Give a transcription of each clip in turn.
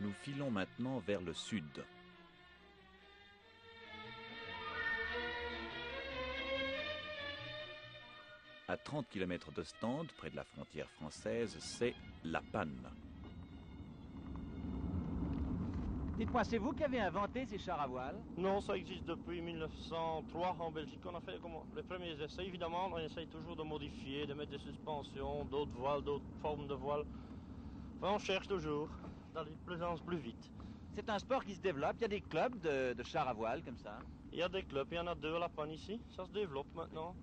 Nous filons maintenant vers le sud. À 30 km d'Ostende, près de la frontière française, c'est La Panne. Dites-moi, c'est vous qui avez inventé ces chars à voile? Non, ça existe depuis 1903 en Belgique. On a fait les premiers essais. Évidemment, on essaye toujours de modifier, de mettre des suspensions, d'autres voiles, d'autres formes de voiles. Enfin, on cherche toujours d'aller plus vite. C'est un sport qui se développe. Il y a des clubs de chars à voile comme ça. Il y a des clubs, il y en a deux à La Panne ici. Ça se développe maintenant.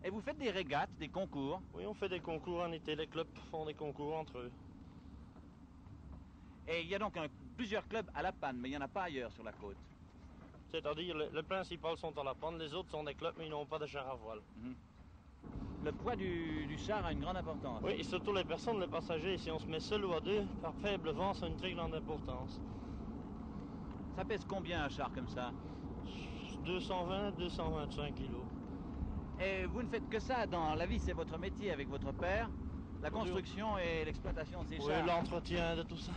Et vous faites des régates, des concours? Oui, on fait des concours en été. Les clubs font des concours entre eux. Et il y a donc plusieurs clubs à La Panne, mais il n'y en a pas ailleurs sur la côte. C'est-à-dire, les principaux sont à La Panne, les autres sont des clubs, mais ils n'ont pas de char à voile. Le poids du char a une grande importance. Oui, et surtout les personnes, les passagers. Si on se met seul ou à deux, par faible vent, ça a une très grande importance. Ça pèse combien un char comme ça? 220, 225 kilos. Et vous ne faites que ça dans la vie, c'est votre métier avec votre père, la construction et l'exploitation de ces chars. Oui, l'entretien de tout ça.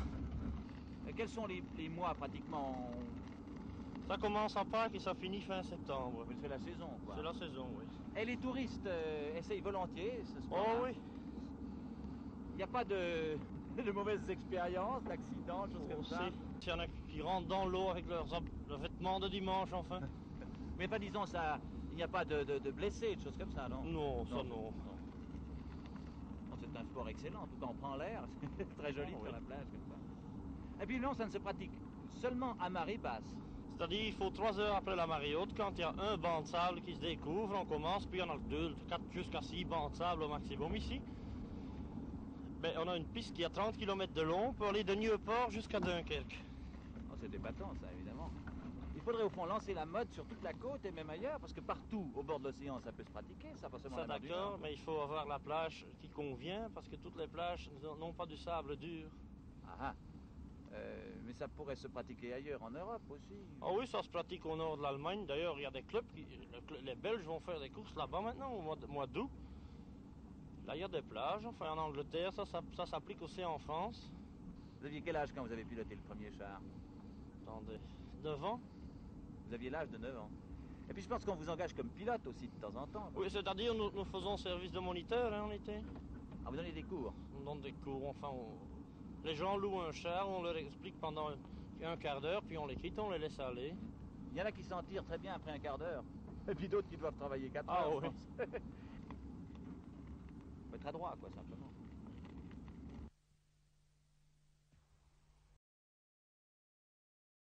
Et quels sont les mois pratiquement? Ça commence en Pâques et ça finit fin septembre. C'est la saison, quoi. C'est la saison, oui. Et les touristes essayent volontiers ce sport. Oh oui. Il n'y a pas de mauvaises expériences, d'accidents, choses comme ça. Il y en a qui rentrent dans l'eau avec leurs vêtements de dimanche, enfin. Mais pas disons ça, il n'y a pas de blessés, de choses comme ça, non? Non, ça non. C'est un sport excellent, tout en prend l'air, c'est très joli de faire la plage comme ça. Et puis non, ça ne se pratique seulement à marée basse. C'est-à-dire il faut 3 heures après la marée haute, quand il y a un banc de sable qui se découvre, on commence, puis il y en a 2, 4, jusqu'à 6 bancs de sable au maximum ici. Ben, on a une piste qui a 30 km de long pour aller de Nieuport jusqu'à Dunkerque. Oh, c'est débattant ça, évidemment. Il faudrait au fond lancer la mode sur toute la côte et même ailleurs, parce que partout au bord de l'océan ça peut se pratiquer, ça pas seulement Ça la mer du d'accord, Nord. mais il faut avoir la plage qui convient, parce que toutes les plages n'ont pas du sable dur. Ah, mais ça pourrait se pratiquer ailleurs en Europe aussi. Ah oui, ça se pratique au nord de l'Allemagne. D'ailleurs, il y a des clubs, les Belges vont faire des courses là-bas maintenant, au mois d'août. Là, il y a des plages, enfin en Angleterre, ça s'applique aussi en France. Vous aviez quel âge quand vous avez piloté le premier char? Attendez, 9 ans? Vous aviez l'âge de 9 ans. Et puis je pense qu'on vous engage comme pilote aussi de temps en temps. Oui, c'est-à-dire nous faisons service de moniteur en été. Ah, vous donnez des cours? On donne des cours, enfin, les gens louent un char, on leur explique pendant un quart d'heure, puis on les quitte, on les laisse aller. Il y en a qui s'en tirent très bien après un quart d'heure. Et puis d'autres qui doivent travailler 4 heures. Ah oui. Faut être adroit, quoi, simplement.